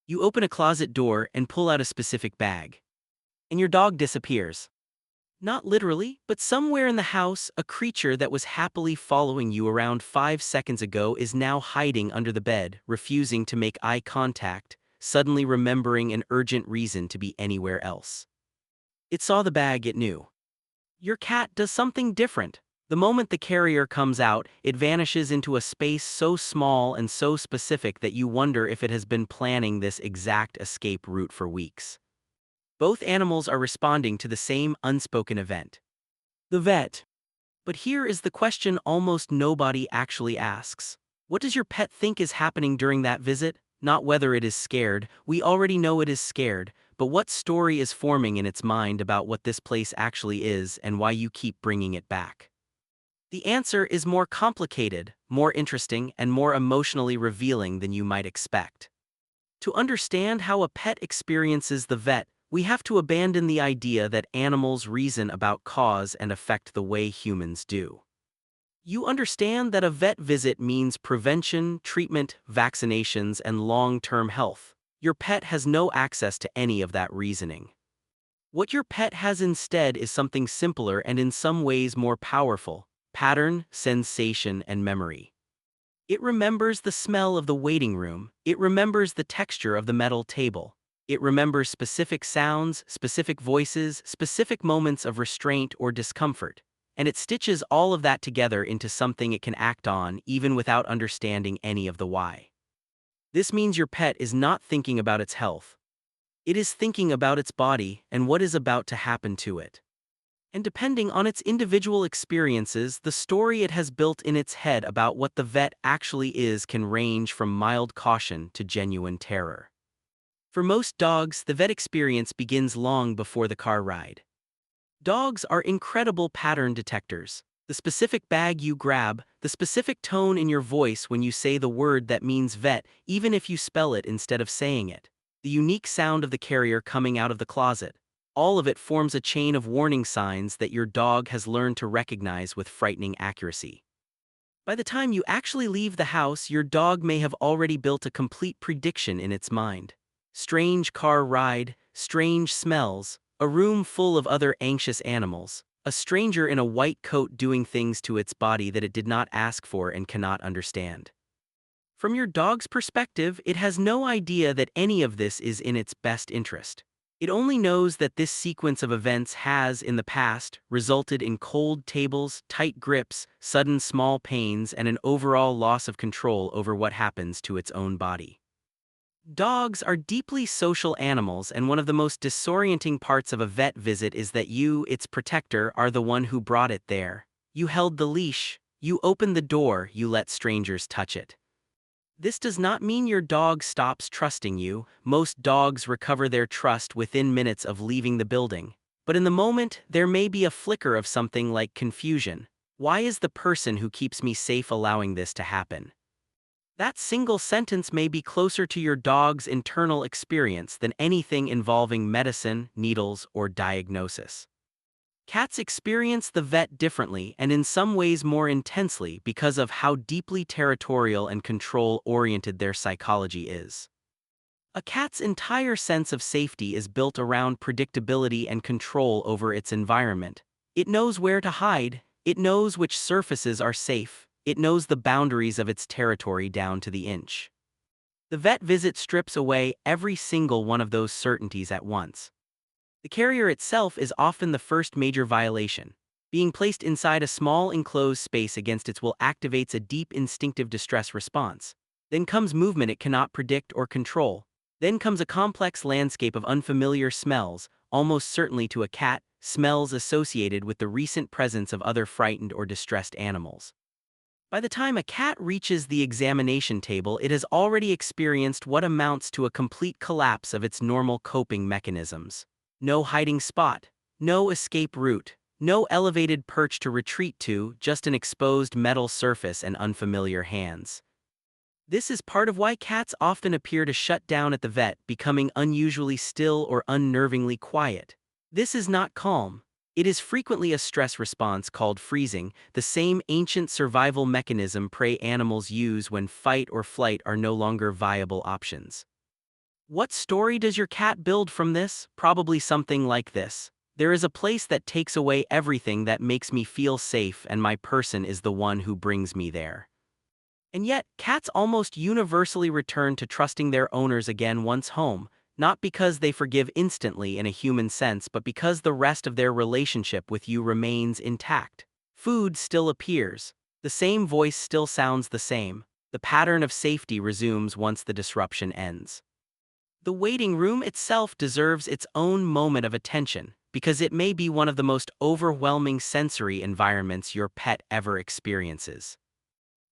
You open a closet door and pull out a specific bag. And your dog disappears. Not literally, but somewhere in the house, a creature that was happily following you around 5 seconds ago is now hiding under the bed, refusing to make eye contact, suddenly remembering an urgent reason to be anywhere else. It saw the bag it knew. Your cat does something different. The moment the carrier comes out, it vanishes into a space so small and so specific that you wonder if it has been planning this exact escape route for weeks. Both animals are responding to the same unspoken event. The vet. But here is the question almost nobody actually asks. What does your pet think is happening during that visit? Not whether it is scared, we already know it is scared, but what story is forming in its mind about what this place actually is and why you keep bringing it back. The answer is more complicated, more interesting, and more emotionally revealing than you might expect. To understand how a pet experiences the vet, we have to abandon the idea that animals reason about cause and effect the way humans do. You understand that a vet visit means prevention, treatment, vaccinations, and long-term health. Your pet has no access to any of that reasoning. What your pet has instead is something simpler and in some ways more powerful: pattern, sensation, and memory. It remembers the smell of the waiting room, it remembers the texture of the metal table. It remembers specific sounds, specific voices, specific moments of restraint or discomfort, and it stitches all of that together into something it can act on even without understanding any of the why. This means your pet is not thinking about its health. It is thinking about its body and what is about to happen to it. And depending on its individual experiences, the story it has built in its head about what the vet actually is can range from mild caution to genuine terror. For most dogs, the vet experience begins long before the car ride. Dogs are incredible pattern detectors. The specific bag you grab, the specific tone in your voice when you say the word that means vet, even if you spell it instead of saying it, the unique sound of the carrier coming out of the closet, all of it forms a chain of warning signs that your dog has learned to recognize with frightening accuracy. By the time you actually leave the house, your dog may have already built a complete prediction in its mind. Strange car ride, strange smells, a room full of other anxious animals, a stranger in a white coat doing things to its body that it did not ask for and cannot understand. From your dog's perspective, it has no idea that any of this is in its best interest. It only knows that this sequence of events has, in the past, resulted in cold tables, tight grips, sudden small pains, and an overall loss of control over what happens to its own body. Dogs are deeply social animals, and one of the most disorienting parts of a vet visit is that you, its protector, are the one who brought it there. You held the leash, you opened the door, you let strangers touch it. This does not mean your dog stops trusting you. Most dogs recover their trust within minutes of leaving the building. But in the moment, there may be a flicker of something like confusion. Why is the person who keeps me safe allowing this to happen? That single sentence may be closer to your dog's internal experience than anything involving medicine, needles, or diagnosis. Cats experience the vet differently and in some ways more intensely because of how deeply territorial and control-oriented their psychology is. A cat's entire sense of safety is built around predictability and control over its environment. It knows where to hide, it knows which surfaces are safe, it knows the boundaries of its territory down to the inch. The vet visit strips away every single one of those certainties at once. The carrier itself is often the first major violation. Being placed inside a small enclosed space against its will activates a deep instinctive distress response. Then comes movement it cannot predict or control. Then comes a complex landscape of unfamiliar smells, almost certainly to a cat, smells associated with the recent presence of other frightened or distressed animals. By the time a cat reaches the examination table, it has already experienced what amounts to a complete collapse of its normal coping mechanisms. No hiding spot, no escape route, no elevated perch to retreat to, just an exposed metal surface and unfamiliar hands. This is part of why cats often appear to shut down at the vet, becoming unusually still or unnervingly quiet. This is not calm. It is frequently a stress response called freezing, the same ancient survival mechanism prey animals use when fight or flight are no longer viable options. What story does your cat build from this? Probably something like this. There is a place that takes away everything that makes me feel safe, and my person is the one who brings me there. And yet, cats almost universally return to trusting their owners again once home, not because they forgive instantly in a human sense, but because the rest of their relationship with you remains intact. Food still appears. The same voice still sounds the same. The pattern of safety resumes once the disruption ends. The waiting room itself deserves its own moment of attention, because it may be one of the most overwhelming sensory environments your pet ever experiences.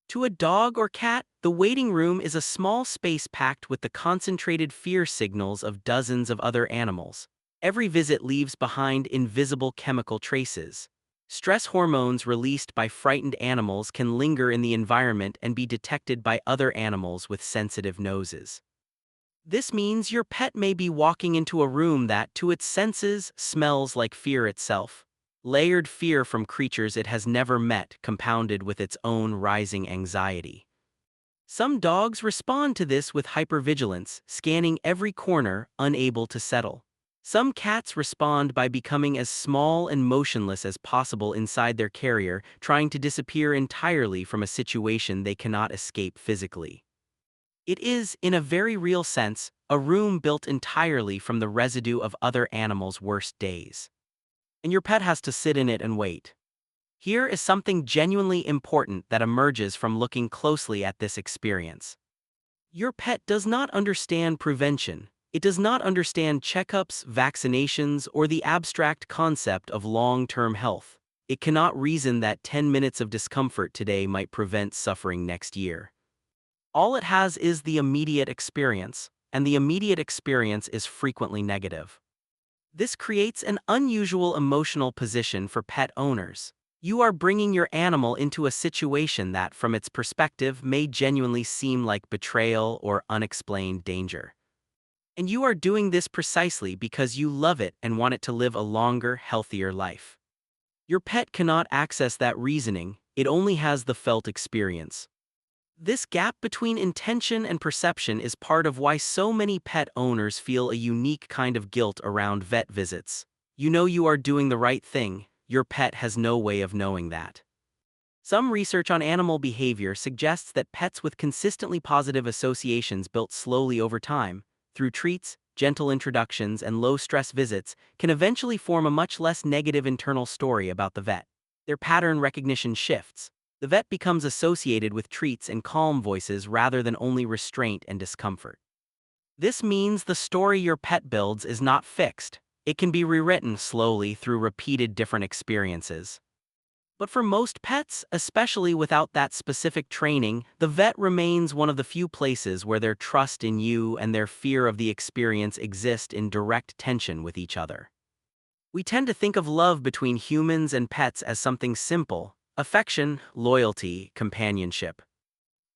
To a dog or cat, the waiting room is a small space packed with the concentrated fear signals of dozens of other animals. Every visit leaves behind invisible chemical traces. Stress hormones released by frightened animals can linger in the environment and be detected by other animals with sensitive noses. This means your pet may be walking into a room that, to its senses, smells like fear itself. Layered fear from creatures it has never met, compounded with its own rising anxiety. Some dogs respond to this with hypervigilance, scanning every corner, unable to settle. Some cats respond by becoming as small and motionless as possible inside their carrier, trying to disappear entirely from a situation they cannot escape physically. It is, in a very real sense, a room built entirely from the residue of other animals' worst days. And your pet has to sit in it and wait. Here is something genuinely important that emerges from looking closely at this experience. Your pet does not understand prevention. It does not understand checkups, vaccinations, or the abstract concept of long-term health. It cannot reason that 10 minutes of discomfort today might prevent suffering next year. All it has is the immediate experience, and the immediate experience is frequently negative. This creates an unusual emotional position for pet owners. You are bringing your animal into a situation that, from its perspective, may genuinely seem like betrayal or unexplained danger. And you are doing this precisely because you love it and want it to live a longer, healthier life. Your pet cannot access that reasoning, it only has the felt experience. This gap between intention and perception is part of why so many pet owners feel a unique kind of guilt around vet visits. You know you are doing the right thing, your pet has no way of knowing that. Some research on animal behavior suggests that pets with consistently positive associations built slowly over time, through treats, gentle introductions, and low-stress visits, can eventually form a much less negative internal story about the vet. Their pattern recognition shifts. The vet becomes associated with treats and calm voices rather than only restraint and discomfort. This means the story your pet builds is not fixed. It can be rewritten slowly through repeated different experiences. But for most pets, especially without that specific training, the vet remains one of the few places where their trust in you and their fear of the experience exist in direct tension with each other. We tend to think of love between humans and pets as something simple: affection, loyalty, companionship.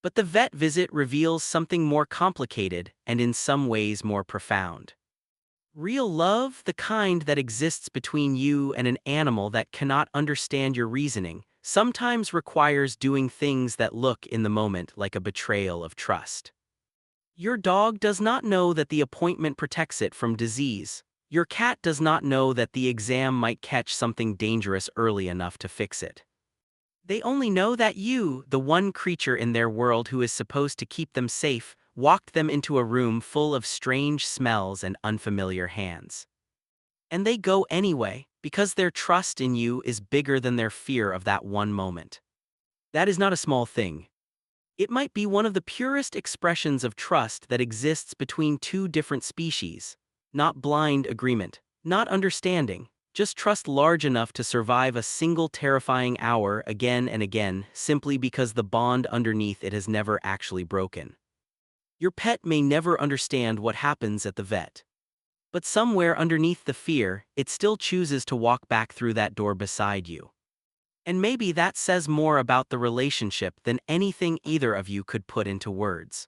But the vet visit reveals something more complicated and in some ways more profound. Real love, the kind that exists between you and an animal that cannot understand your reasoning, sometimes requires doing things that look in the moment like a betrayal of trust. Your dog does not know that the appointment protects it from disease. Your cat does not know that the exam might catch something dangerous early enough to fix it. They only know that you, the one creature in their world who is supposed to keep them safe, walked them into a room full of strange smells and unfamiliar hands. And they go anyway, because their trust in you is bigger than their fear of that one moment. That is not a small thing. It might be one of the purest expressions of trust that exists between two different species. Not blind agreement, not understanding, just trust large enough to survive a single terrifying hour again and again, simply because the bond underneath it has never actually broken. Your pet may never understand what happens at the vet. But somewhere underneath the fear, it still chooses to walk back through that door beside you. And maybe that says more about the relationship than anything either of you could put into words.